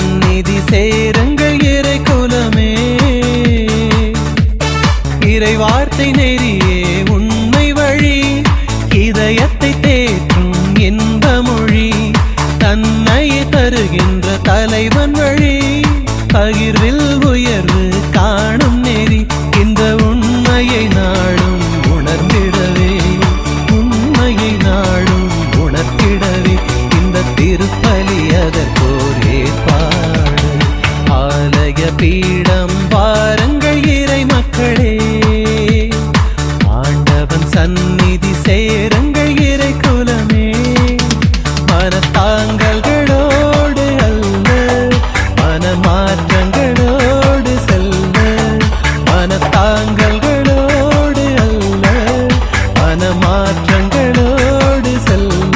சந்நிதி சேருங்கள் இறை குலமே. இறை வார்த்தை நெறியே உண்மை வழி, இதயத்தை தேற்றும் இன்ப மொழி, தன்னையே தருகின்ற தலைவன் வழி, பகிர்வில் உயர்வு காணும் நெறி, இந்த உண்மையை நாடும் உணர்ந்திடவே, உண்மையை நாடும் உணர்த்திடவே, இந்த திருப்பலி அதற்கோர் ஏற்பாடு. ஆலய பீடம் பாருங்கள் இறை மக்களே, ஆண்டவன் சந்நிதி சேருங்கள் இறை குலமே. மனத்தாங்கல்களோடு அல்ல, மனமாற்றங்களோடு செல்ல, மனத்தாங்கல்களோடு அல்ல, மனமாற்றங்களோடு செல்ல,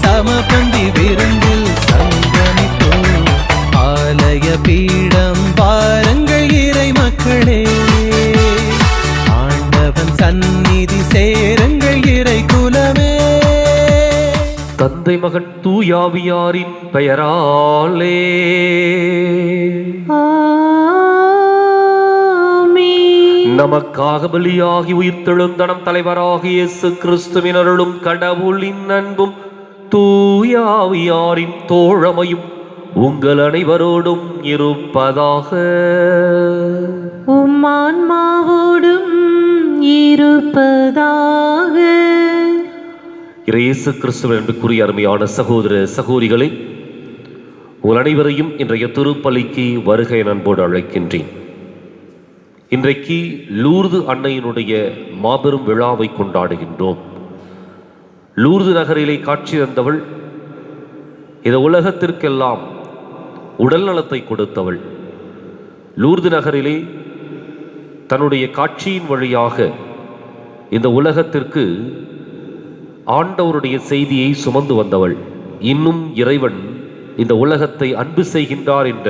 சமபந்தி விருந்தில் சங்கமிப்போம். ஆலய பீடம் பாருங்கள் இறை மக்களே, ஆண்டவன் சந்நிதி சேருங்கள் இறை குலமே. தந்தை மகன் தூயாவியாரின் பெயராலே நமக்காக பலியாகி உயிர்த்தெழுந்தனம் தலைவராகிய இயேசு கிறிஸ்துவின் அருளும் கடவுளின் அன்பும் தூயாவியாரின் தோழமையும் உங்கள் அனைவரோடும் இருப்பதாக. உம் ஆன்மாவோடும் இருப்பதாக. இயேசு கிறிஸ்துவின் அன்புக்குரிய அருமையான சகோதர சகோதரிகளை, உங்கள் அனைவரையும் இன்றைய திருப்பலிக்கு வருகை அன்போடு அழைக்கின்றேன். இன்றைக்கு லூர்து அன்னையினுடைய மாபெரும் விழாவை கொண்டாடுகின்றோம். லூர்து நகரிலே காட்சி தந்தவள், இந்த உலகத்திற்கெல்லாம் உடல் நலத்தை கொடுத்தவள். லூர்து நகரிலே தன்னுடைய காட்சியின் வழியாக இந்த உலகத்திற்கு ஆண்டவருடைய செய்தியை சுமந்து வந்தவள். இன்னும் இறைவன் இந்த உலகத்தை அன்பு செய்கின்றார் என்ற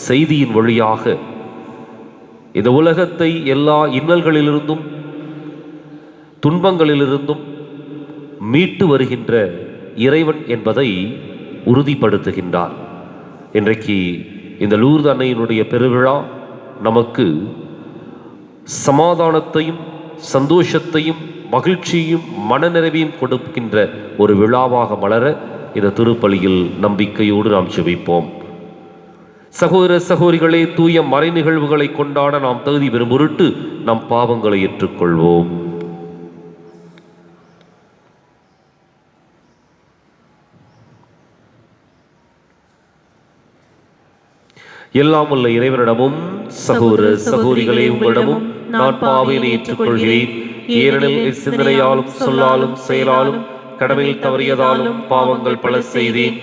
செய்தியின் வழியாக இந்த உலகத்தை எல்லா இன்னல்களிலிருந்தும் துன்பங்களிலிருந்தும் மீட்டு வருகின்ற இறைவன் என்பதை உறுதிப்படுத்துகின்றார். இன்றைக்கு இந்த லூர்து அன்னையினுடைய பெருவிழா நமக்கு சமாதானத்தையும் சந்தோஷத்தையும் மகிழ்ச்சியும் மனநிறைவையும் கொடுக்கின்ற ஒரு விழாவாக மலர இந்த திருப்பலியில் நம்பிக்கையோடு நாம் செபிப்போம். சகோதர சகோதரிகளே, தூய மறை நிகழ்வுகளை கொண்டாட நாம் தகுதி பெறும் பொருட்டு நம் பாவங்களை ஏற்றுக்கொள்வோம். எல்லாம் உள்ள இறைவனிடமும் சகோதர சகோதரிகளே உங்களிடமும் நான் பாவையினை ஏற்றுக்கொள்கிறேன். ஏனெனில் சிந்தனையாலும் சொல்லாலும் செயலாலும் கடமையில் தவறியதாலும் பாவங்கள் பல செய்தேன்.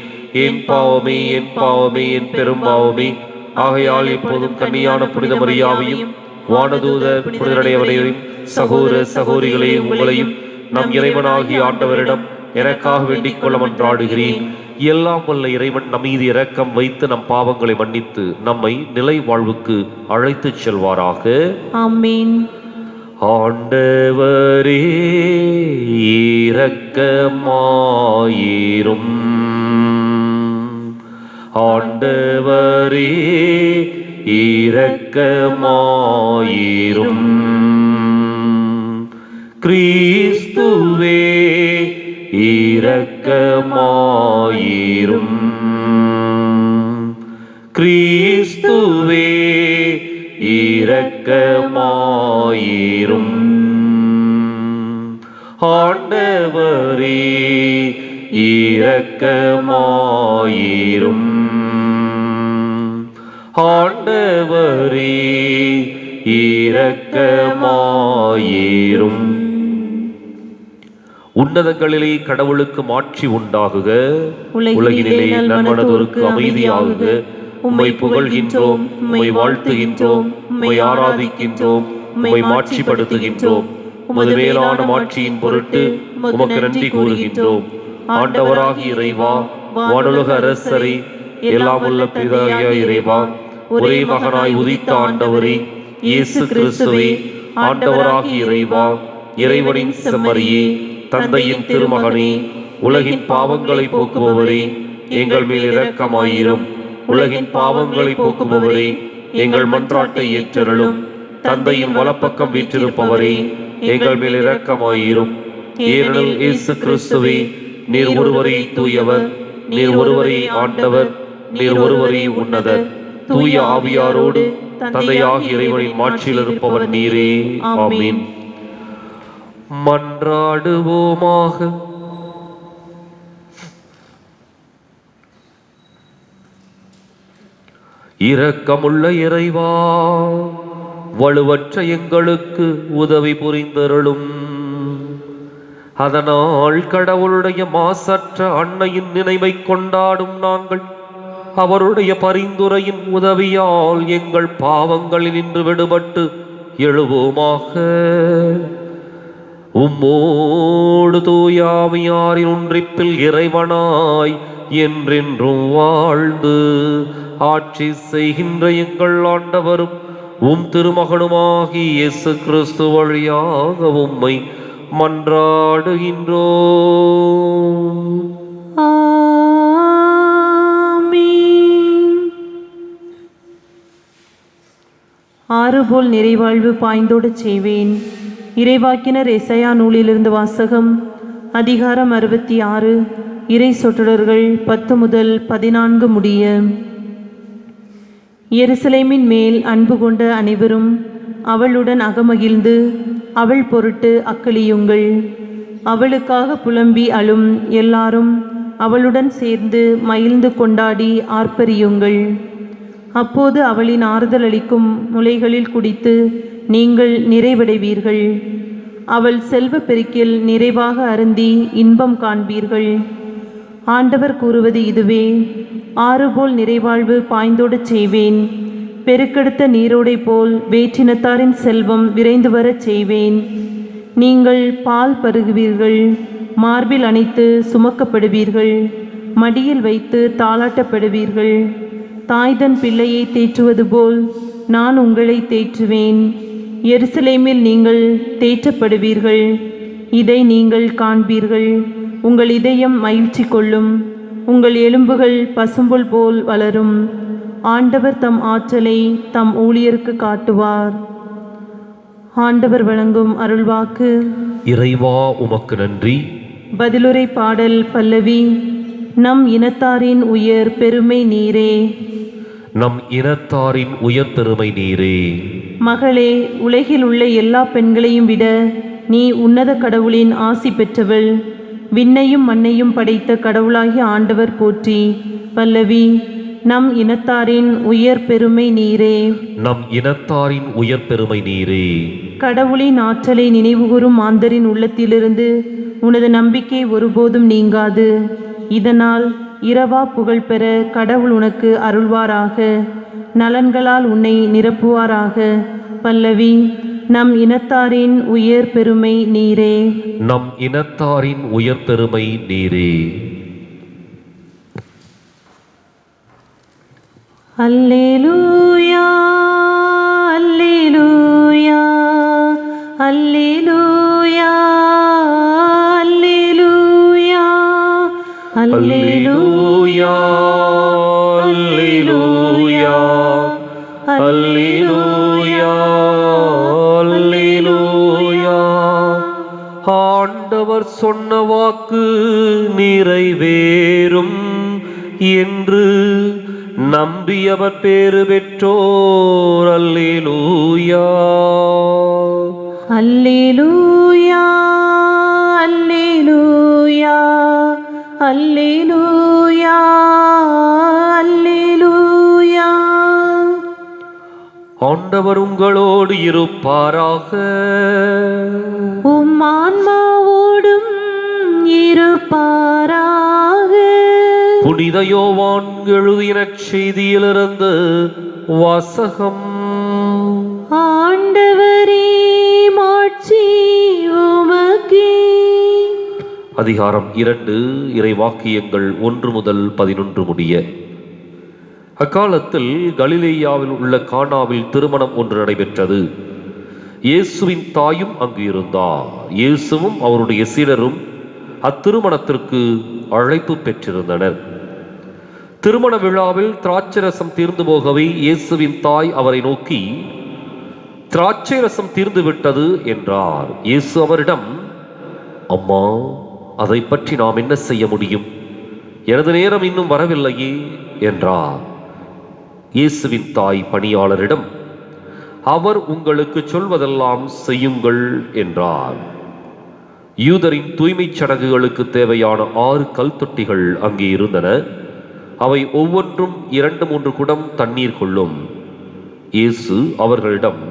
என் பாவமே, என் பாவமே, என் பெரும் பாவமே. ஆகையால் எப்போதும் கன்னியான புனித மரியாவையும் வானதூத புனிதரையும் சகோதர சகோதரிகளே உங்களையும் நம் இறைவனாகிய ஆண்டவரிடம் எனக்காக வேண்டிக் கொள்ள மன்றாடுகிறேன். எல்லாம் வல்ல இறைவன் நம் மீது இரக்கம் வைத்து நம் பாவங்களை மன்னித்து நம்மை நிலை வாழ்வுக்கு அழைத்துச் செல்வாராக. ஆமென். ஆண்டவரே இரக்கமாயிரும். ஆண்டவரே இரக்கமாயிரும். கிறிஸ்துவே இரக்கமாயிரும். கிறிஸ்துவே இரக்கமாயிரும். ஆண்டவரே இரக்கமாயிரும். ஆண்டவரே இரக்கமாயிரும். உன்னதங்களிலே கடவுளுக்கு மாட்சி உண்டாகுக, உலகினிலே நன்மனதோருக்கு அமைதியாகுக. உம்மை புகழ்கின்றோம், உம்மை வாழ்த்துகின்றோம், உம்மை ஆராதிக்கின்றோம், உம்மை மாட்சிப்படுத்துகின்றோம். உமது மேலான மாட்சியின் பொருட்டு உமக்கு நன்றி கூறுகின்றோம். ஆண்டவராகிய இறைவா, வானுலக அரசரே, எல்லாம் உள்ள பிதாகிய இறைவா, ஒரே மகனாய் உதித்த ஆண்டவரே இயேசு கிறிஸ்துவே, ஆண்டவராகிய இறைவா, இறைவனின் செம்மறியே, தந்தையின் திருமகனே, உலகின் பாவங்களை போக்குபவரே, எங்கள் மேல் இரக்கமாயிரும். உலகின் பாவங்களை போக்குபவரே, எங்கள் மன்றாட்டை ஏற்றருளும். தந்தையின் வலப்பக்கம் வீற்றிருப்பவரே, எங்கள் மேல் இரக்கமாயிரும். ஏனெனில் இயேசு கிறிஸ்துவே, நீர் ஒருவரே தூயவர், நீர் ஒருவரே ஆண்டவர், நீர் ஒருவரே உன்னதர். தூய ஆவியாரோடு தந்தையாகிய இறைவனின் மாட்சியில் இருப்பவர் நீரே. ஆமீன். மன்றாடுவோமாக. இரக்கமுள்ள இறைவா, வலுவற்ற எங்களுக்கு உதவி புரிந்தருளும். அதனால் கடவுளுடைய மாசற்ற அன்னையின் நினைவை கொண்டாடும் நாங்கள் அவருடைய பரிந்துரையின் உதவியால் எங்கள் பாவங்களில் நின்று விடுபட்டு எழுவோமாக. உம்மோடு தூயாவியாரின் ஒன்றிப்பில் இறைவனாய் என்றென்றும் வாழ்ந்து ஆட்சி செய்கின்ற எங்கள் ஆண்டவரும் உம் திருமகனுமாகி இயேசு கிறிஸ்து வழியாக உம்மை மன்றாடுகின்றோம். ஆமென். ஆறுபோல் நிறைவாழ்வு பாய்ந்தோடச் செய்வேன். இறைவாக்கினர் எசையா நூலிலிருந்து வாசகம். அதிகாரம் 66. இறை சொற்றொடர்கள் 10 முதல் 14 முடிய. எருசலேமின் மேல் அன்பு கொண்ட அனைவரும் அவளுடன் அகமகிழ்ந்து அவள் பொருட்டு அக்களியுங்கள். அவளுக்காக புலம்பி அழும் எல்லாரும் அவளுடன் சேர்ந்து மகிழ்ந்து கொண்டாடி ஆர்ப்பரியுங்கள். அப்போது அவளின் ஆறுதல் அளிக்கும் முலைகளில் குடித்து நீங்கள் நிறைவடைவீர்கள். அவள் செல்வ பெருக்கில் நிறைவாக அருந்தி இன்பம் காண்பீர்கள். ஆண்டவர் கூறுவது இதுவே. ஆறுபோல் நிறைவாழ்வு பாய்ந்தோடச் செய்வேன். பெருக்கெடுத்த நீரோடை போல் வேற்றினத்தாரின் செல்வம் விரைந்து வரச் செய்வேன். நீங்கள் பால் பருகுவீர்கள், மார்பில் அணைத்து சுமக்கப்படுவீர்கள், மடியில் வைத்து தாளாட்டப்படுவீர்கள். தாய்தன் பிள்ளையை தேற்றுவது போல் நான் உங்களை தேற்றுவேன். எருசலேமில் நீங்கள் தேற்றப்படுவீர்கள். இதை நீங்கள் காண்பீர்கள். உங்கள் இதயம் மகிழ்ச்சி கொள்ளும். உங்கள் எலும்புகள் பசும்புல் போல் வளரும். ஆண்டவர் தம் ஆற்றலை தம் ஊழியருக்கு காட்டுவார். ஆண்டவர் வழங்கும் அருள்வாக்கு. இறைவா உமக்கு நன்றி. பதிலுரை பாடல் பல்லவி. நம் இனத்தாரின் உயர் பெருமை நீரே. நம் இனத்தாரின் உயர் பெருமை நீரே. மகளே, உலகில் உள்ள எல்லா பெண்களையும் விட நீ உன்னத கடவுளின் ஆசி பெற்றவள். விண்ணையும் மண்ணையும் படைத்த கடவுளாகிய ஆண்டவர் போற்றி. பல்லவி. நம் இனத்தாரின் உயர் பெருமை நீரே. நம் இனத்தாரின் உயர் பெருமை நீரே. கடவுளின் ஆற்றலை நினைவுகூரும் மாந்தரின் உள்ளத்திலிருந்து உனது நம்பிக்கை ஒருபோதும் நீங்காது. இதனால் இரவா புகழ் பெற கடவுள் உனக்கு அருள்வாராக. நலன்களால் உன்னை நிரப்புவாராக. பல்லவி. நம் இனத்தாரின் உயர் பெருமை நீரே. நம் இனத்தாரின் உயர் பெருமை நீரே. அல்லேலூயா, அல்லேலூயா, அல்லேலூயா, அல்லேலூயா, அல்லேலூயா, அல்லேலூயா, அல்லேலூயா, அல்லேலூயா. ஆண்டவர் சொன்ன வாக்கு நிறைவேறும் என்று நம்பியவர் பேறு பெற்றோர். அல்லேலூயா, அல்லேலூயா, அல்லேலூயா, அல்லேலூயா, அல்லேலூயா. ஆண்டவர் உங்களோடு இருப்பாராக. உம் ஆன்மாவோடும் இருப்பாராக. புனித யோவான் எழுதின செய்தியிலிருந்து வாசகம். ஆண்டவரே, மாட்சி உமக்கே. அதிகாரம் 2. இறை வாக்கியங்கள் 1 முதல் 11 முடிய. அக்காலத்தில் கலிலேயாவில் உள்ள கானாவில் திருமணம் ஒன்று நடைபெற்றது. இயேசுவின் தாயும் அங்கு இருந்தார். இயேசுவும் அவருடைய சீடரும் அத்திருமணத்திற்கு அழைப்பு பெற்றிருந்தனர். திருமண விழாவில் திராட்சை ரசம் தீர்ந்து போகவே இயேசுவின் தாய் அவரை நோக்கி, திராட்சை ரசம் தீர்ந்து விட்டது என்றார். இயேசு அவரிடம், அம்மா, அதை பற்றி நாம் என்ன செய்ய முடியும்? எனது நேரம் இன்னும் வரவில்லையே என்றார். இயேசுவின் தாய் பணியாளரிடம், அவர் உங்களுக்கு சொல்வதெல்லாம் செய்யுங்கள் என்றார். யூதரின் தூய்மைச் சடங்குகளுக்கு தேவையான 6 கல் தொட்டிகள் அங்கே இருந்தன. அவை ஒவ்வொன்றும் 2-3 குடம் தண்ணீர் கொள்ளும். இயேசு அவர்களிடம்,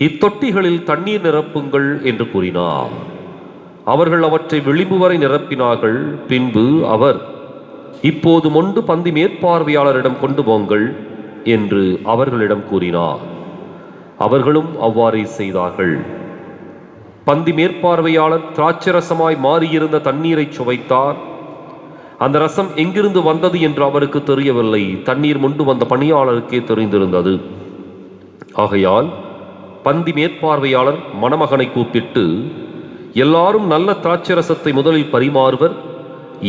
இத்தொட்டிகளில் தண்ணீர் நிரப்புங்கள் என்று கூறினார். அவர்கள் அவற்றை விளிம்பு வரை நிரப்பினார்கள். பின்பு அவர், இப்போது மொண்டு பந்தி மேற்பார்வையாளரிடம் கொண்டு போங்கள் என்று அவர்களிடம் கூறினார். அவர்களும் அவ்வாறே செய்தார்கள். பந்தி மேற்பார்வையாளர் திராட்சரசமாய் மாறியிருந்த தண்ணீரை சுவைத்தார். அந்த ரசம் எங்கிருந்து வந்தது என்று அவருக்கு தெரியவில்லை. தண்ணீர் மொண்டு வந்த பணியாளருக்கே தெரிந்திருந்தது. ஆகையால் பந்தி மேற்பார்வையாளர் மணமகனை கூப்பிட்டு, எல்லாரும் நல்ல திராட்சரசத்தை முதலில் பரிமாறுவர்,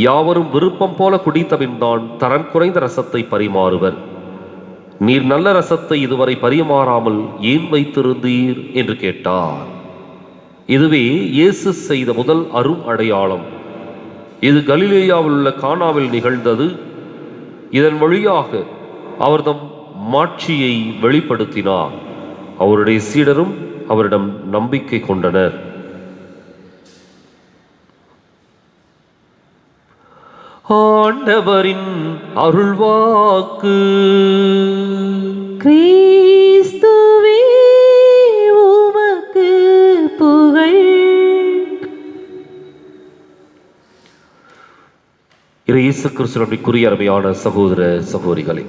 யாவரும் விருப்பம் போல குடித்தபின்தான் தரம் குறைந்த ரசத்தை பரிமாறுவர். நீர் நல்ல ரசத்தை இதுவரை பரிமாறாமல் ஏன் வைத்திருந்தீர் என்று கேட்டார். இதுவே இயேசு செய்த முதல் அரும் அடையாளம். இது கலிலேயாவில் உள்ள கானாவில் நிகழ்ந்தது. இதன் வழியாக அவர் தம் மாட்சியை வெளிப்படுத்தினார். அவருடைய சீடரும் அவரிடம் நம்பிக்கை கொண்டனர். ஆண்டவரின் அருள்வாக்கு. கிறிஸ்துவே உமக்கு புகழ். இயேசு கிறிஸ்துவிற்குரிய அருமையான சகோதர சகோதரிகளே,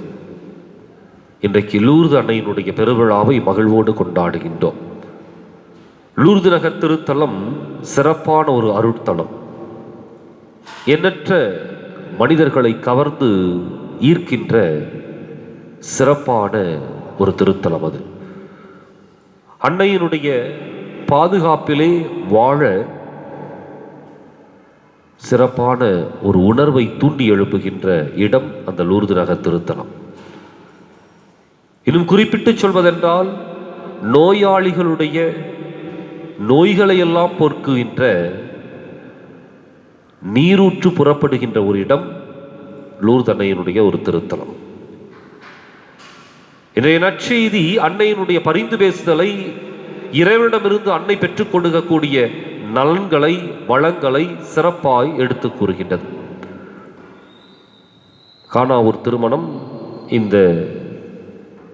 இன்றைக்கு லூர்து அன்னையினுடைய பெருவிழாவை மகிழ்வோடு கொண்டாடுகின்றோம். லூர்து நகர் திருத்தலம் சிறப்பான ஒரு அருட்தலம். எண்ணற்ற மனிதர்களை கவர்ந்து ஈர்க்கின்ற சிறப்பான ஒரு திருத்தலம் அது. அன்னையினுடைய பாதுகாப்பிலே வாழ சிறப்பான ஒரு உணர்வை தூண்டி எழுப்புகின்ற இடம் அந்த லூர்து நகர் திருத்தலம். இன்னும் குறிப்பிட்டு சொல்வதென்றால், நோயாளிகளுடைய நோய்களை எல்லாம் போக்குகின்ற நீரூற்று புறப்படுகின்ற ஒரு இடம் லூர்து அன்னையினுடைய ஒரு திருத்தலம். இன்றைய நற்செய்தி அன்னையினுடைய பரிந்து பேசுதலை, இறைவனிடமிருந்து அன்னை பெற்றுக் கொடுக்கக்கூடிய நலன்களை, வளங்களை சிறப்பாய் எடுத்து கூறுகின்றது. கானாவூர் திருமணம் இந்த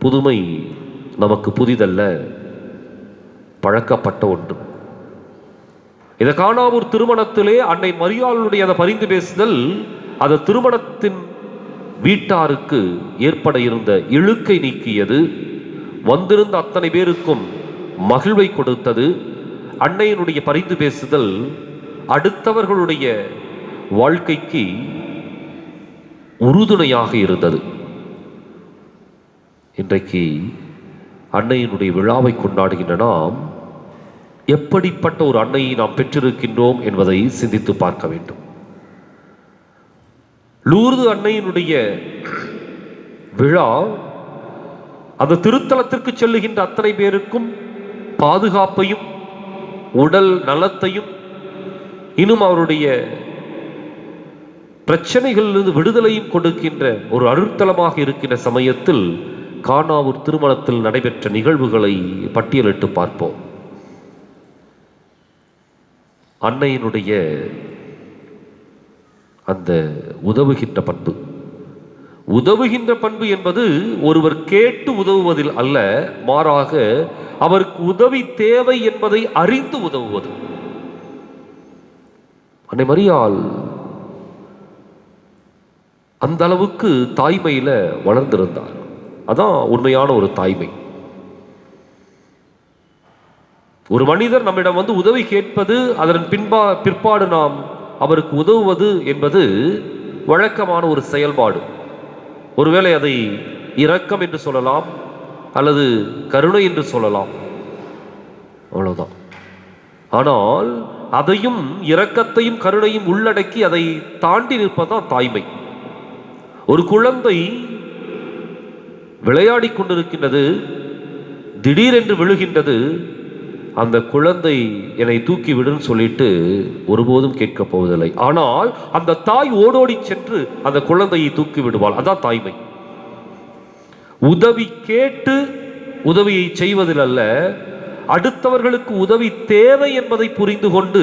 புதுமை நமக்கு புதிதல்ல, பழக்கப்பட்ட ஒன்று. இந்த கானாவூர் திருமணத்திலே அன்னை மரியாளுடைய அந்த பரிந்து பேசுதல் அது திருமணத்தின் வீட்டாருக்கு ஏற்பட இருந்த இழுக்கை நீக்கியது. வந்திருந்த அத்தனை பேருக்கும் மகிழ்வை கொடுத்தது. அன்னையினுடைய பரிந்து பேசுதல் அடுத்தவர்களுடைய வாழ்க்கைக்கு உறுதுணையாக இருந்தது. இன்றைக்கு அன்னையினுடைய விழாவை கொண்டாடுகின்ற நாம் எப்படிப்பட்ட ஒரு அன்னையை நாம் பெற்றிருக்கின்றோம் என்பதை சிந்தித்து பார்க்க வேண்டும். லூர்து அன்னையினுடைய விழா அந்த திருத்தலத்திற்கு செல்லுகின்ற அத்தனை பேருக்கும் பாதுகாப்பையும் உடல் நலத்தையும் இன்னும் அவருடைய பிரச்சனைகளிலிருந்து விடுதலையும் கொடுக்கின்ற ஒரு அருட்தலமாக இருக்கின்ற சமயத்தில் கானாவூர் திருமணத்தில் நடைபெற்ற நிகழ்வுகளை பட்டியலிட்டு பார்ப்போம். அன்னையினுடைய அந்த உதவுகின்ற பண்பு, உதவுகின்ற பண்பு என்பது ஒருவர் கேட்டு உதவுவதில் அல்ல, மாறாக அவருக்கு உதவி தேவை என்பதை அறிந்து உதவுவது. அன்னை மரியாள் அந்த அளவுக்கு தாய்மையில வளர்ந்திருந்தார். அதான் உண்மையான ஒரு தாய்மை. ஒரு மனிதர் நம்மிடம் வந்து உதவி கேட்பது, அதன் பிற்பாடு நாம் அவருக்கு உதவுவது என்பது வழக்கமான ஒரு செயல்பாடு. ஒருவேளை அதை இரக்கம் என்று சொல்லலாம், அல்லது கருணை என்று சொல்லலாம், அவ்வளவுதான். ஆனால் அதையும் இரக்கத்தையும் கருணையும் உள்ளடக்கி அதை தாண்டி நிற்பதுதான் தாய்மை. ஒரு குழந்தை விளையாடி கொண்டிருக்கின்றது, திடீரென்று விழுகின்றது. அந்த குழந்தை என்னை தூக்கி விடுன்னு சொல்லிட்டு ஒருபோதும் கேட்க போவதில்லை. ஆனால் அந்த தாய் ஓடோடி சென்று அந்த குழந்தையை தூக்கி விடுவாள். அதான் தாய்மை. உதவி கேட்டு உதவியை செய்வதில் அல்ல, அடுத்தவர்களுக்கு உதவி தேவை என்பதை புரிந்து கொண்டு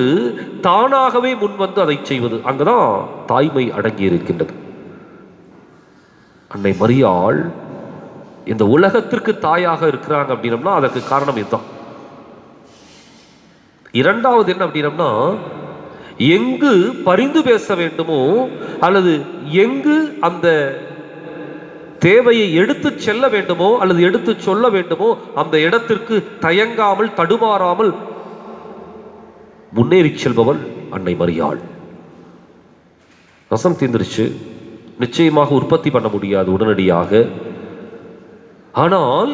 தானாகவே முன்வந்து அதை செய்வது. அங்குதான் தாய்மை அடங்கி இருக்கின்றது. அன்னை மரியாள் இந்த உலகத்திற்கு தாயாக இருக்கிறாங்க அப்படின்னம்னா அதற்கு காரணம் இதுதான். இரண்டாவது என்ன அப்படின்னம்னா, எங்கு பரிந்து பேச வேண்டுமோ அல்லது எங்கு அந்த தேவையை எடுத்து செல்ல வேண்டுமோ அல்லது எடுத்து சொல்ல வேண்டுமோ அந்த இடத்திற்கு தயங்காமல் தடுமாறாமல் முன்னேறி செல்பவள் அன்னை மரியாள். ரசம் தீர்ந்துருச்சு, நிச்சயமாக உற்பத்தி பண்ண முடியாது உடனடியாக. ஆனால்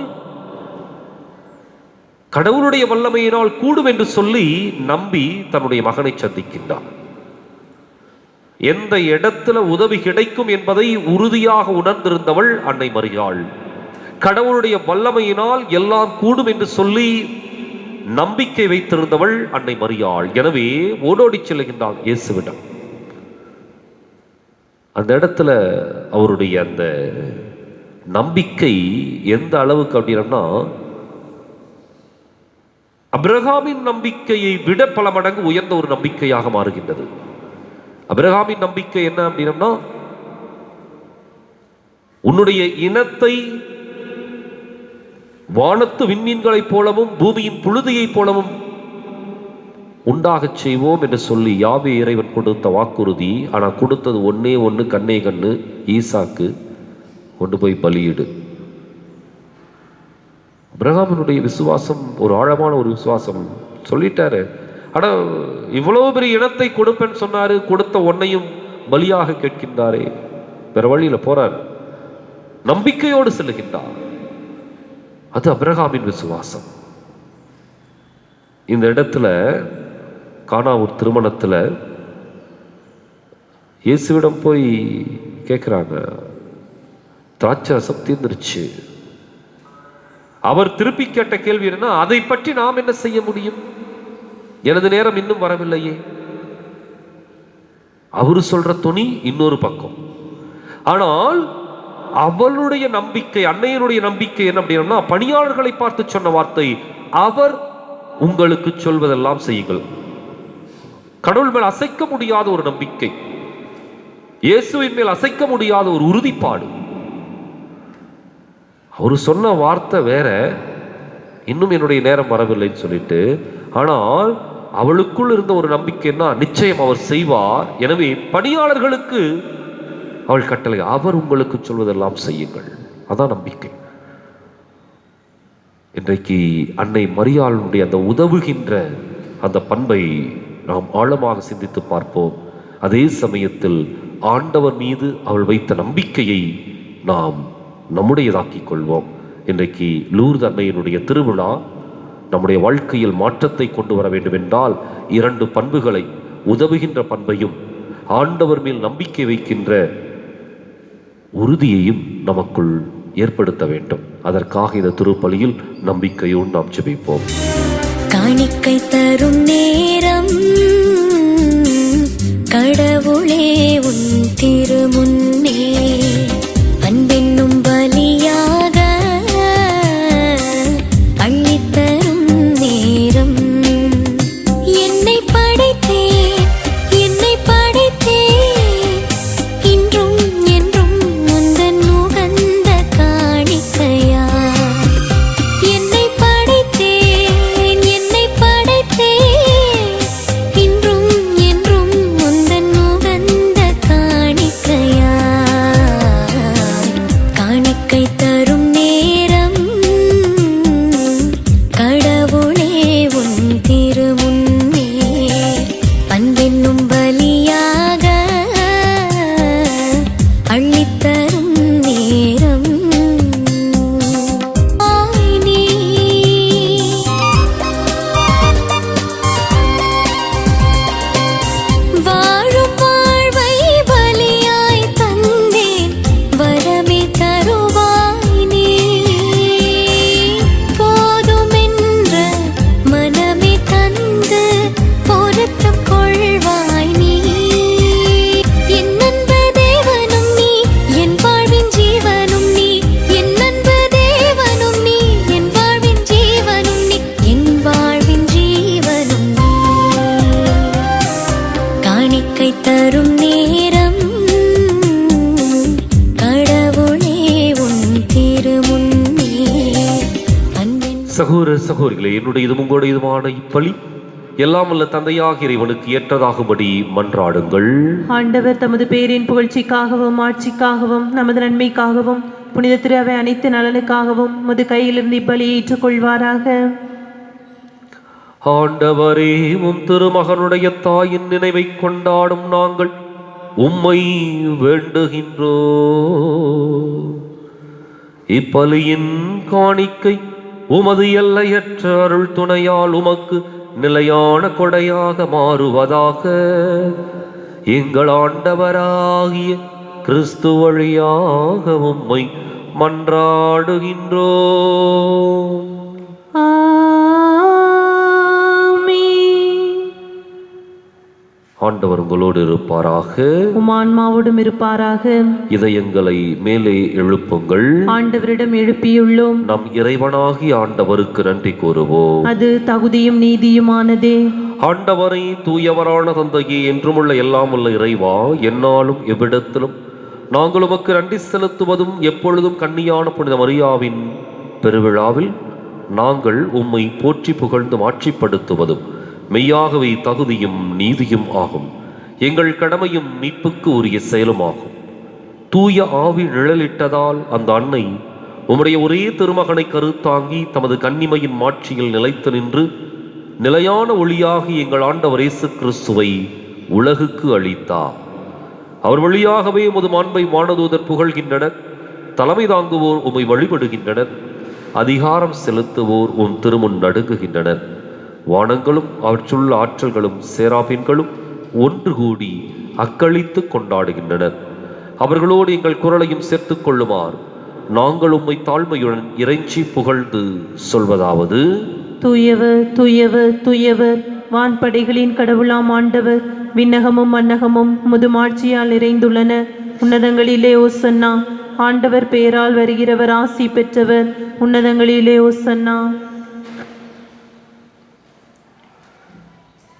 கடவுளுடைய வல்லமையினால் கூடும் என்று சொல்லி நம்பி தன்னுடைய மகனை சந்திக்கின்றார். எந்த இடத்துல உதவி கிடைக்கும் என்பதை உறுதியாக உணர்ந்திருந்தவள் அன்னை மரியாள். கடவுளுடைய வல்லமையினால் எல்லாம் கூடும் என்று சொல்லி நம்பிக்கை வைத்திருந்தவள் அன்னை மரியாள். எனவே ஓடோடி செல்கின்றாள் இயேசுவிடம். அந்த இடத்துல அவருடைய அந்த நம்பிக்கை எந்த அளவுக்கு அப்படின்னா, அபிரகாமின் நம்பிக்கையை விட பல மடங்கு உயர்ந்த ஒரு நம்பிக்கையாக மாறுகின்றது. அபிரகாமின் நம்பிக்கை என்ன அப்படின்னா, உன்னுடைய இனத்தை வானத்து விண்மீன்களைப் போலவும் பூமியின் புழுதியைப் போலவும் உண்டாகச் செய்வோம் என்று சொல்லி யாவே இறைவன் கொடுத்த வாக்குறுதி. ஆனால் கொடுத்தது ஒன்னே ஒன்று, கண்ணே கண்ணு, ஈசாக்கு கொண்டு போய் பலியிடு. அபிரகாமினுடைய விசுவாசம் ஒரு ஆழமான ஒரு விசுவாசம். சொல்லிட்டாரு, ஆனா இவ்வளவு பெரிய இனத்தை கொடுப்பேன்னு சொன்னாரு, கொடுத்த ஒன்னையும் பலியாக கேட்கின்றாரே, வேற வழியில போறார். நம்பிக்கையோடு செல்லுகின்றார். அது அபிரகாமின் விசுவாசம். இந்த இடத்துல கானா ஒரு திருமணத்துல இயேசுவிடம் போய் கேட்கிறாங்க, திராட்சை ரசம் தீர்ந்துருச்சு. அவர் திருப்பி கேட்ட கேள்வி என்னன்னா, அதை பற்றி நாம் என்ன செய்ய முடியும்? எனது நேரம் இன்னும் வரவில்லையே. அவரு சொல்ற துணி இன்னொரு பக்கம். ஆனால் அவளுடைய நம்பிக்கை, அன்னையனுடைய நம்பிக்கை என்ன அப்படின்னா, பணியாளர்களை பார்த்து சொன்ன வார்த்தை, அவர் உங்களுக்கு சொல்வதெல்லாம் செய்யுங்கள். கடவுள் மேல் அசைக்க முடியாத ஒரு நம்பிக்கை, இயேசுவின் மேல் அசைக்க முடியாத ஒரு உறுதிப்பாடு. அவரு சொன்ன வார்த்தை வேற, இன்னும் என்னுடைய நேரம் வரவில்லைன்னு சொல்லிட்டு. ஆனால் அவளுக்குள் இருந்த ஒரு நம்பிக்கைன்னா, நிச்சயம் அவர் செய்வார். எனவே பணியாளர்களுக்கு அவள் கட்டளை, அவர் உங்களுக்கு சொல்வதெல்லாம் செய்யுங்கள். அதான் நம்பிக்கை. இன்றைக்கு அன்னை மரியாளுடைய அந்த உதவுகின்ற அந்த பண்பை நாம் ஆழமாக சிந்தித்து பார்ப்போம். அதே சமயத்தில் ஆண்டவர் மீது அவள் வைத்த நம்பிக்கையை நாம் நம்முடையதாக்கிக் கொள்வோம். இன்றைக்கு லூர்து அன்னையினுடைய திருவிழா நம்முடைய வாழ்க்கையில் மாற்றத்தை கொண்டு வர வேண்டும் என்றால், இரண்டு பண்புகளை, உதவுகின்ற பண்பையும் ஆண்டவர் மேல் நம்பிக்கை வைக்கின்ற உறுதியையும் நமக்குள் ஏற்படுத்த வேண்டும். அதற்காக இந்த திருப்பலியில் நம்பிக்கையோடு நாம் ஜெபிப்போம். காணிக்கை தரும் நேரம் கடவுளே உன் திருமுன்னே அன்பென்னும் பலியாக அள்ளித்தரும் நேரம். என்னை படைத்தேன், என்னை படைத்தேன், இன்றும் என்றும் உந்தன் உகந்த காணிக்கையா. என்னை படைத்தேன், என்னை படைத்தேன், இன்றும் என்றும் உந்தன் உகந்த காணிக்கையா. சகோதர சகோதரிகளே, என்னுடைய இதுவும் உங்களுடைய இதுமான இப்பலி எல்லாம் வல்ல தந்தையாக இறைவனுக்கு ஏற்றதாகும்படி மன்றாடுங்கள். ஆண்டவர் தமது பேரின் புகழ்ச்சிக்காகவும் ஆட்சிக்காகவும் நமது நன்மைக்காகவும் புனித திரு அவை அனைத்து நலனுக்காகவும் உமது கையிலிருந்து இப்பலியை ஏற்றுக்கொள்வாராக. ஆண்டவரே, உம் திருமகனுடைய தாயின் நினைவை கொண்டாடும் நாங்கள் உம்மை வேண்டுகின்றோ. இப்பலியின் காணிக்கை உமது எல்லையற்ற அருள் துணையால் உமக்கு நிலையான கொடையாக மாறுவதாக. எங்கள் ஆண்டவராகிய கிறிஸ்து வழியாக உம்மை மன்றாடுகின்றோ. ஆண்டவர் உங்களோடு இருப்பாராக, உம் ஆன்மாவோடும் இருப்பாராக. இதயங்களை மேலே எழுப்புங்கள். ஆண்டவரிடம் எழுப்பியுள்ளோம். நம் இறைவனாகி ஆண்டவருக்கு நன்றி கூறுவோம். அது தகுதியும் நீதியுமானதே. ஆண்டவரை தூயவரான தந்தையே, என்றுமுள்ள எல்லாம் உள்ள இறைவா, எந்நாளும் எவ்விடத்திலும் நாங்கள் உமக்கு நன்றி செலுத்துவதும் எப்பொழுதும் கன்னியான புனித மரியாவின் பெருவிழாவில் நாங்கள் உம்மை போற்றி புகழ்ந்து மாட்சிப்படுத்துவதும் மெய்யாகவே தகுதியும் நீதியும் ஆகும். எங்கள் கடமையும் மீட்புக்கு உரிய செயலுமாகும். தூய ஆவி நிழலிட்டதால் அந்த அன்னை உம்முடைய ஒரே திருமகனை கருத்தாங்கி தமது கன்னிமையின் மாட்சியில் நிலைத்து நின்று நிலையான ஒளியாகி எங்கள் ஆண்டவர் இயேசு கிறிஸ்துவை உலகுக்கு அளித்தார். அவர் வழியாகவே உமது மாண்பை வானதூதர் புகழ்கின்றனர். தலைமை தாங்குவோர் உம்மை வழிபடுகின்றனர். அதிகாரம் செலுத்துவோர் உம் திருமுன் நடுங்குகின்றனர். வானங்களும் அவற்றுள்ள ஆற்றல்களும் சேராபின்களும் ஒன்று கூடி அக்களித்து கொண்டாடுகின்றனர். அவர்களோடு எங்கள் குரலையும் சேர்த்து கொள்ளுமாறு நாங்கள் உம்மை தாழ்மையுடன் இறைஞ்சி புகழ்ந்து சொல்வதாவது: தூயவர் தூயவர் தூயவர், வான்படைகளின் கடவுளாம் ஆண்டவர். விண்ணகமும் மன்னகமும் முதுமாட்சியால் நிறைந்துள்ளன. உன்னதங்களிலே ஓசன்னா. ஆண்டவர் பெயரால் வருகிறவர் ஆசி பெற்றவர். உன்னதங்களிலே ஓசன்னா.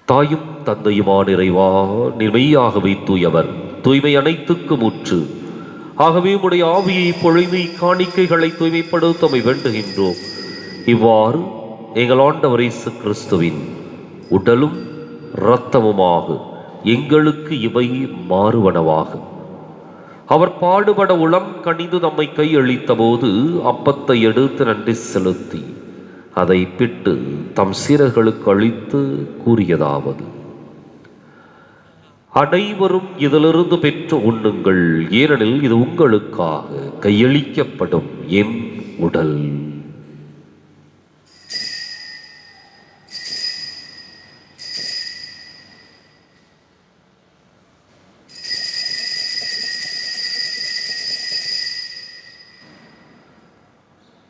தாயும் தந்தையுமான இறைவா, நீர் மெய்யாகவே தூயவர், தூய்மை அனைத்துக்கும் ஊற்று. ஆகவே உம்முடைய ஆவியை பொழிந்து காணிக்கைகளை தூய்மைப்படுத்தமை வேண்டுகின்றோம். இவ்வாறு எங்கள் ஆண்டவர் இயேசு கிறிஸ்துவின் உடலும் இரத்தமுமாக எங்களுக்கு இவை மாறுவனவாகும். அவர் பாடுபட உளம் கனிந்து நம்மை கையளித்த போது அப்பத்தை எடுத்து நன்றி செலுத்தி அதை பிட்டு தம் சீரர்களுக்கு அளித்து கூறியதாவது: அனைவரும் இதிலிருந்து பெற்று உண்ணுங்கள், ஏனெனில் இது உங்களுக்காக கையளிக்கப்படும் என் உடல்.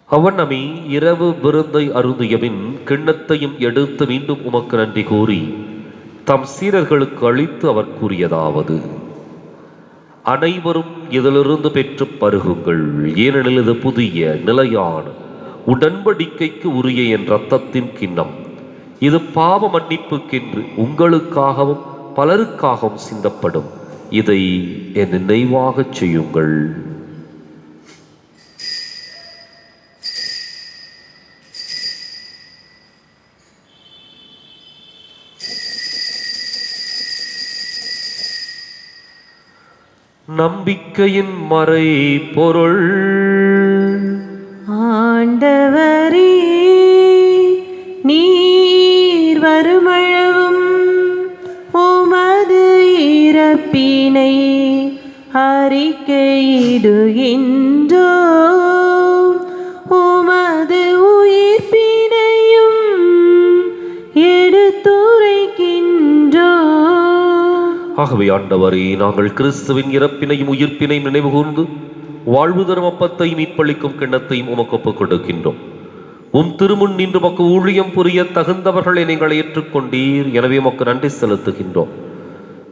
அவனமே இரவு விருந்தை அருந்தியபின் கிண்ணத்தையும் எடுத்து மீண்டும் உமக்கு நன்றி கூறி தம் சீரர்களுக்கு அளித்து அவர் கூறியதாவது: அனைவரும் இதிலிருந்து பெற்று பருகுங்கள், ஏனெனில் இது புதிய நிலையான உடன்படிக்கைக்கு உரிய என் இரத்தத்தின் கிண்ணம். இது பாவ மன்னிப்புக்கென்று உங்களுக்காகவும் பலருக்காகவும் சிந்தப்படும். இதை என் நினைவாகச் செய்யுங்கள். நம்பிக்கையின் மறை பொருள். ஆண்டவரே, நீர் வருமளவும் உமது இறப்பினை அறிக்கையிடுகின்றோம், உமது உயிர்ப்பினையும் எடுத்துரைக்கின்றோம். ஆகவே ஆண்டவரே, நாங்கள் கிறிஸ்துவின் இறப்பினையும் உயிர்ப்பினையும் நினைவு கூர்ந்து வாழ்வு தரும் அப்பத்தை மீட்பளிக்கும் கிண்ணத்தையும் உமக்கு ஒப்புக் கொடுக்கின்றோம். உம் திருமுன் நின்று உமக்கு ஊழியம் புரிய தகுந்தவர்களை நீங்கள் ஏற்றுக்கொண்டீர். எனவே உமக்கு நன்றி செலுத்துகின்றோம்.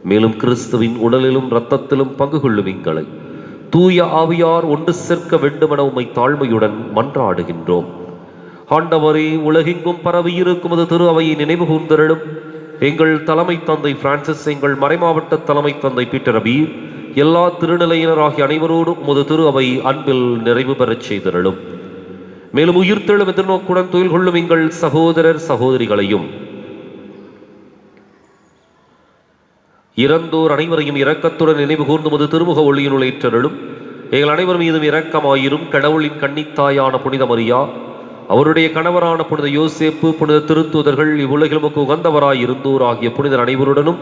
மேலும் கிறிஸ்துவின் உடலிலும் இரத்தத்திலும் பங்கு கொள்ளும் எங்களை தூய ஆவியார் ஒன்று சேர்க்க வேண்டுமென உம்மை தாழ்மையுடன் மன்றாடுகின்றோம். ஆண்டவரே, உலகெங்கும் பரவி இருக்கும் அது திரு அவையை நினைவு கூர்ந்தருளும். எங்கள் தலைமை தந்தை பிரான்சிஸ், எங்கள் மறைமாவட்ட தலைமை தந்தை பீட்டர் அபீர், எல்லா திருநிலையினர் ஆகிய அனைவரோடும் உமது திரு அவை அன்பில் நிறைவு பெறச் செய்தருளும். மேலும் உயிர்த்தெழும் எதிர்நோக்குடன் துயில் கொள்ளும் எங்கள் சகோதரர் சகோதரிகளையும் இறந்தோர் அனைவரையும் இரக்கத்துடன் நினைவு கூர்ந்து முது திருமுக ஒளியினுள் ஏற்றருளும். எங்கள் அனைவர் மீதும் இரக்கமாயிரும். கடவுளின் கன்னித்தாயான புனித மரியா, அவருடைய கணவரான புனித யோசேப்பு, புனித திருத்தூதர்கள், இவ்வுலகில் உமக்கு உகந்தவராய் இருந்தோர் ஆகிய புனிதர் அனைவருடனும்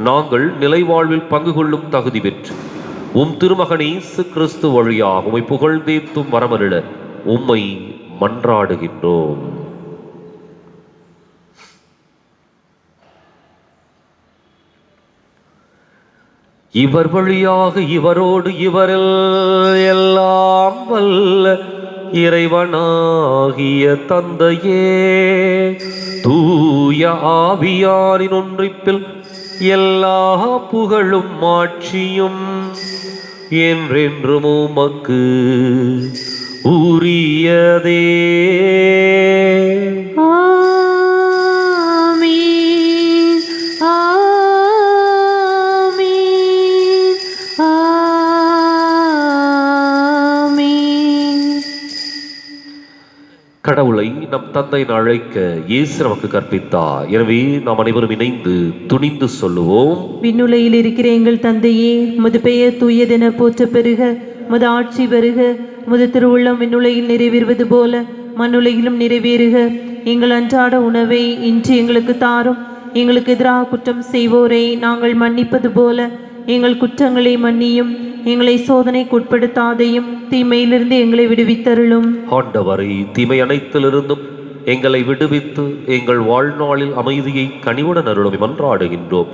நாங்கள் நிலை வாழ்வில் பங்கு கொள்ளும் தகுதி பெற்று உம் திருமகன் இயேசு கிறிஸ்து வழியாக உம்மை புகழ்ந்தேத்தும் வரமருள உம்மை மன்றாடுகின்றோம். இவர் வழியாக இவரோடு இவரில் எல்லாம் வல்ல இறைவனாகிய தந்தையே, தூய ஆவியாரின் ஒன்றிப்பில் எல்லா புகழும் மாட்சியும் என்றென்றும் உமக்கு உரியதே. கடவுளை நம் தந்தை அழைக்க இயேசு நமக்கு கற்பித்தார். எனவே நாம் அனைவரும் இணைந்து துணிந்து சொல்லுவோம். விண்ணுலகில் இருக்கிற எங்கள் தந்தையே, உமது பெயர் தூயதென போற்ற பெருக, உமது ஆட்சி வருக, உமது திருவுள்ளம் விண்ணுலகில் நிறைவேறுவது போல மண்ணுலகிலும் நிறைவேறுக. எங்கள் அன்றாட உணவை இன்று எங்களுக்கு தாரும். எங்களுக்கு எதிராக குற்றம் செய்வோரை நாங்கள் மன்னிப்பது போல எங்கள் குற்றங்களை மன்னியும். எங்களை சோதனைக்கு உட்படுத்தாதையும் தீமையிலிருந்து எங்களை விடுவித்தருளும். ஆண்டவரே, தீமை அனைத்திலிருந்தும் எங்களை விடுவித்து எங்கள் வாழ்நாளில் அமைதியை கனிவுடன் அருளும் மன்றாடுகின்றோம்.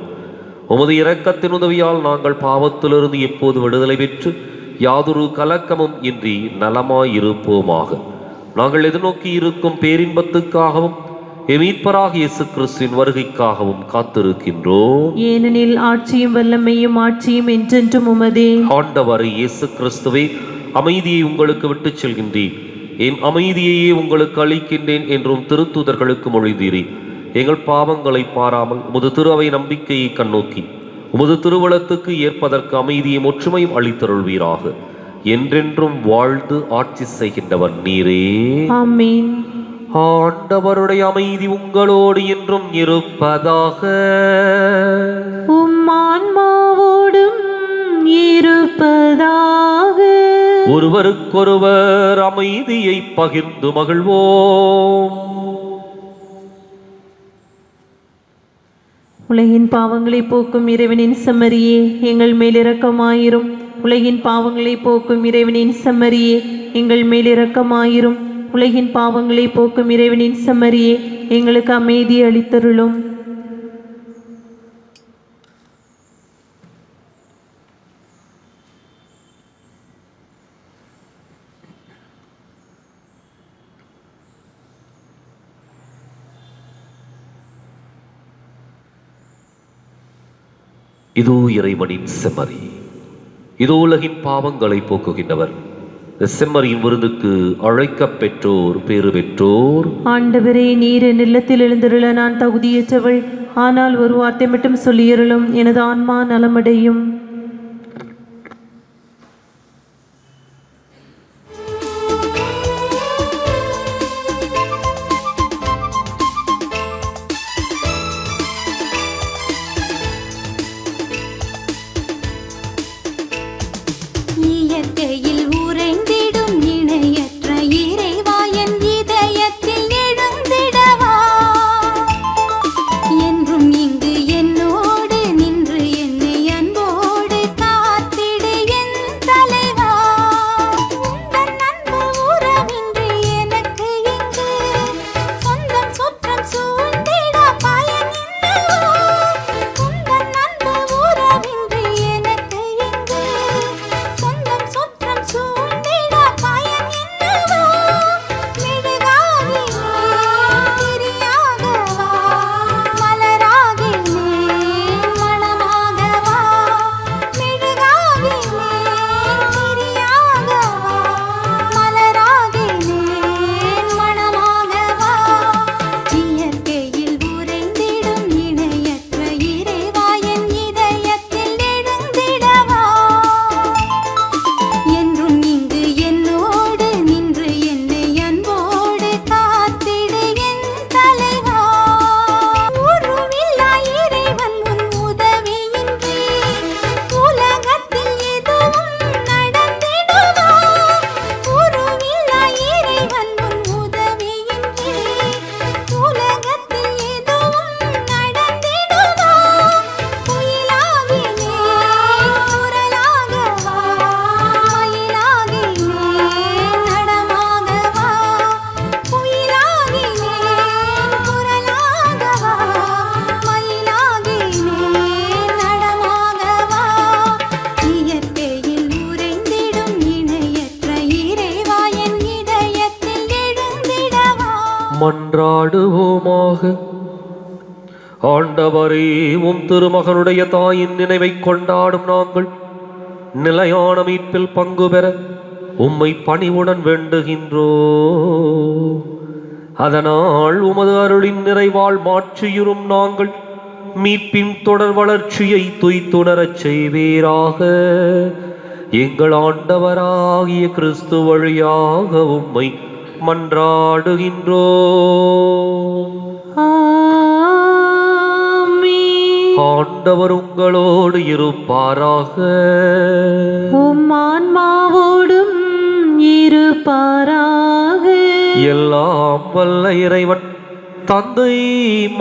உமது இரக்கத்தின் உதவியால் நாங்கள் பாவத்திலிருந்து எப்போது விடுதலை பெற்று யாதொரு கலக்கமும் இன்றி நலமாயிருப்போமாக. நாங்கள் எதிர்நோக்கி இருக்கும் பேரின்பத்துக்காகவும் மீட்பராக இயேசு கிறிஸ்துவின் வருகைக்காகவும் காத்திருக்கின்றோம். ஏனெனில் ஆட்சியும் வல்லமையும் ஆட்சியும் என்றென்றும் உமதே. ஆண்டவர் இயேசு கிறிஸ்துவே, அமைதியை உங்களுக்கு விட்டுச் செல்கின்றேன், என் அமைதியையே உங்களுக்கு அளிக்கின்றேன் என்றும் திருத்தூதர்களுக்கு மொழிந்தீரே. எங்கள் பாவங்களை பாராமல் உமது திரு அவை நம்பிக்கையை கண்ணோக்கி உமது திருவளத்துக்கு ஏற்பதற்கு அமைதியும் ஒற்றுமையும் அளித்தருள்வீராக. என்றென்றும் வாழ்ந்து ஆட்சி செய்கின்றவர் நீரே. ஆமென். ஆண்டவருடைய அமைதி உங்களோடு என்றும் இருப்பதாக. உம் ஆன்மாவோடும் இருப்பதாக. ஒருவருக்கொருவர் அமைதியை பகிர்ந்து மகிழ்வோம். உலகின் பாவங்களை போக்கும் இறைவனின் செம்மறியே, எங்கள் மேல் இரக்கமாயிரும். உலகின் பாவங்களை போக்கும் இறைவனின் செம்மறியே, எங்கள் மேல் இரக்கமாயிரும். உலகின் பாவங்களை போக்கும் இறைவனின் செம்மறியே, எங்களுக்கு அமைதி அளித்தருளும். இதோ இறைவனின் செம்மறி, இதோ உலகின் பாவங்களை போக்குகின்றவர். செம்மறியின் விருந்துக்கு அழைக்கப் பெற்றோர் பேறு பெற்றோர். ஆண்டவரே, நீர் என் இல்லத்தில் எழுந்தருள நான் தகுதியற்றவள். ஆனால் ஒரு வார்த்தை மட்டும் சொல்லியருளும், எனது ஆன்மா நலமடையும். இயற்கையில் உறைந்திடும் இணையற்ற இறைவா, என் இதயத்தில் எழுந்திடவா. என்றும் இங்கு என்னோடு நின்று என்னை அன்போடு மன்றாடுவோமாக. ஆண்டவரே, உம் திருமகனுடைய தாயின் நினைவை கொண்டாடும் நாங்கள் நிலையான மீட்பில் பங்கு பெற உம்மை பணிவுடன் வேண்டுகின்றோம். அதனால் உமது அருளின் நிறைவால் மாற்றியுறும் நாங்கள் மீட்பின் தொடர் வளர்ச்சியை துய்த்துணரச் செய்வீராக. எங்கள் ஆண்டவராகிய கிறிஸ்து வழியாக உம்மை மன்றாடுகின்றோம். ஆண்டவர் உங்களோடு இருப்பாராக. உம் ஆன்மாவோடும் இருப்பாராக. எல்லாம் வல்ல இறைவன் தந்தை,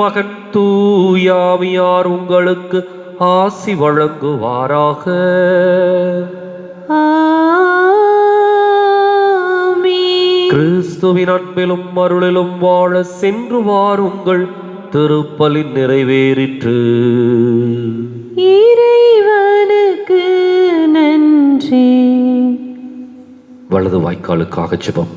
மகன், தூயாவியார் உங்களுக்கு ஆசி வழங்குவாராக. கிறிஸ்துவின் அன்பிலும் அருளிலும் வாழ சென்று வாருங்கள். திருப்பலின் நிறைவேறிற்று. இறைவனுக்கு நன்றி. வலது வாய்க்காலுக்காக ஜெபம்.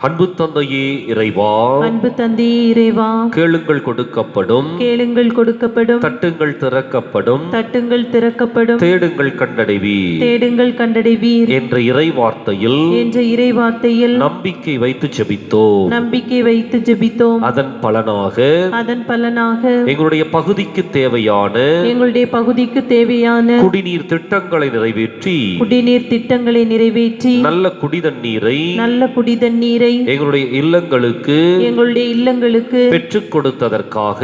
அன்பு தந்தையே இறைவா, அன்பு தந்தையே இறைவா, கேளுங்கள் கொடுக்கப்படும், கேளுங்கள் கொடுக்கப்படும், தட்டுங்கள் திறக்கப்படும், தட்டுங்கள் திறக்கப்படும், தேடுங்கள் கண்டடைவீர், தேடுங்கள் கண்டடைவீர் என்ற இறைவார்த்தையில் நம்பிக்கை வைத்து ஜெபித்தோம். நம்பிக்கை வைத்து ஜெபித்தோம். அதன் பலனாக எங்களுடைய பகுதிக்கு தேவையான குடிநீர் திட்டங்களை நிறைவேற்றி நல்ல குடிதண்ணீரை எங்களுடைய இல்லங்களுக்கு பெற்றுக் கொடுத்ததற்காக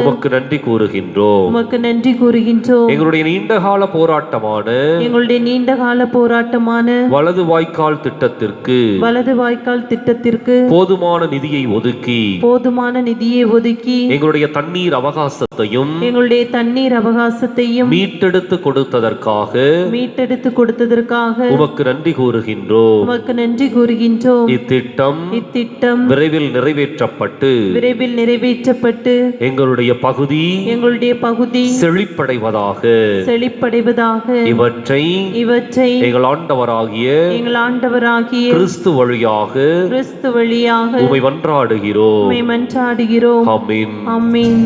உமக்கு நன்றி கூறுகின்றோம். எங்களுடைய நீண்டகால போராட்டமான வலது வாய்க்கால் திட்டத்திற்கு போதுமான நிதியை ஒதுக்கி எங்களுடைய தண்ணீர் அவகாசத்தையும் மீட்டெடுத்து கொடுத்ததற்காக உமக்கு நன்றி கூறுகின்றோம். இத்திட்டம் விரைவில் நிறைவேற்றப்பட்டு எங்களுடைய பகுதி செழிப்படைவதாக இவற்றை எங்கள் ஆண்டவராகிய கிறிஸ்து வழியாக உம்மை மன்றாடுகிறோம். ஆமென். ஆமென்.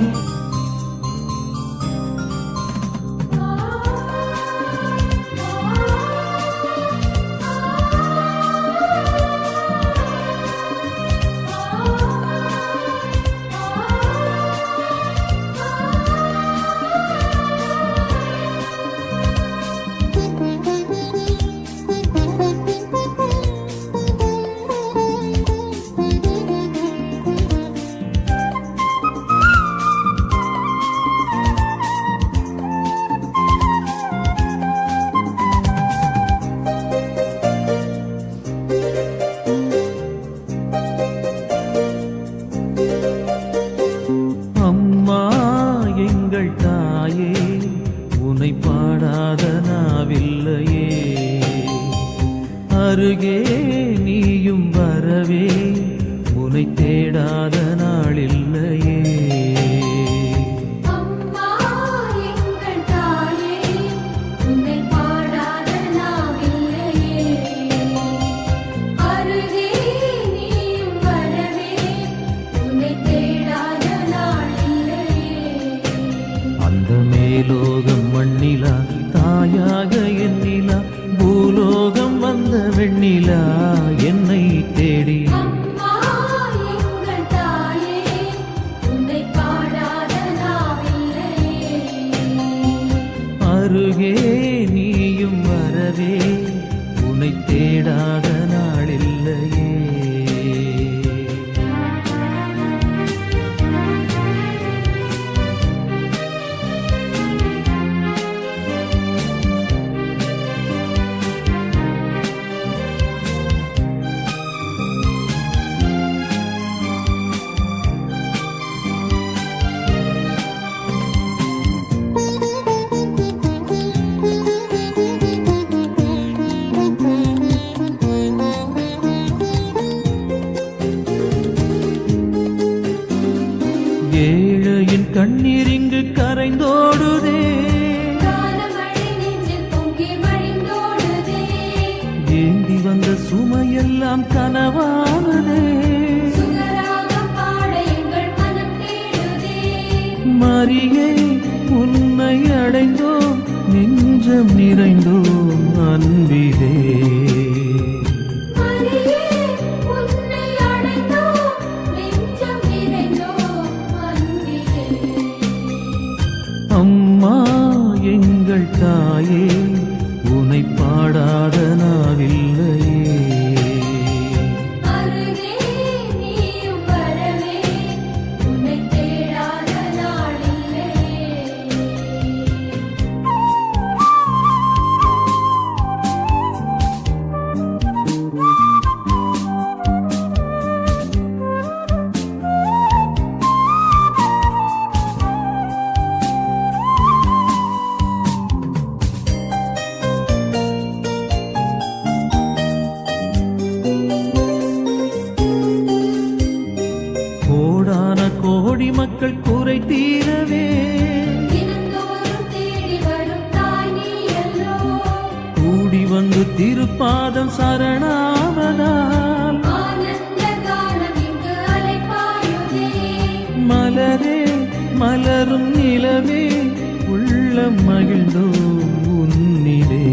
அருகே நீயும் வரவே உனை தேடாத நாளில்லையே. அம்மா எங்கள் தாயே, உன்னை பாடாத நாவில்லையே. அருகே நீயும் வரவே உன்னை தேடாத நாளில்லையே. அந்த மேலோகம் மண்ணிலா தாயாக எண்ணிலா, பூலோகம் வந்த வெண்ணிலா என்னை தேடி. அம்மா எங்கள் தாயே, உன்னை பாடாத நாவில்லையே. அருகே நீயும் வரவே உனை தேடாத நாளில்லையே. ஏழையின் கண்ணீர் இங்கு கரைந்தோடுதே, காலமழை நெஞ்சில் பொங்கி வழிந்தோடுதே. ஏந்தி வந்த சுமையெல்லாம் கனவானதே. மரியே உன்னை அடைந்தோம் நெஞ்சம் நிறைந்தோம் அன்பிலே. மரியே உன்னை அடைந்தோம் நெஞ்சம் நிறைந்தோம் அன்பிலே. அம்மா எங்கள் தாயே உனை பாடாத நாவில்லையே. அருகே நீயும் வரவே உன்னை தேடாத நாளில்லையே. கோடான கோடி மக்கள் குறை தீரவே தினந்தோறும் தேடி வரும் தாய் நீ அல்லோ. கூடி வந்து திருப்பாதம் சரணாவதால் ஆனந்த கானம் இங்கு அலைபாயுதே. மலரே மலரும் நிலவே உள்ளம் மகிழ்ந்தோம் உன்னிலே.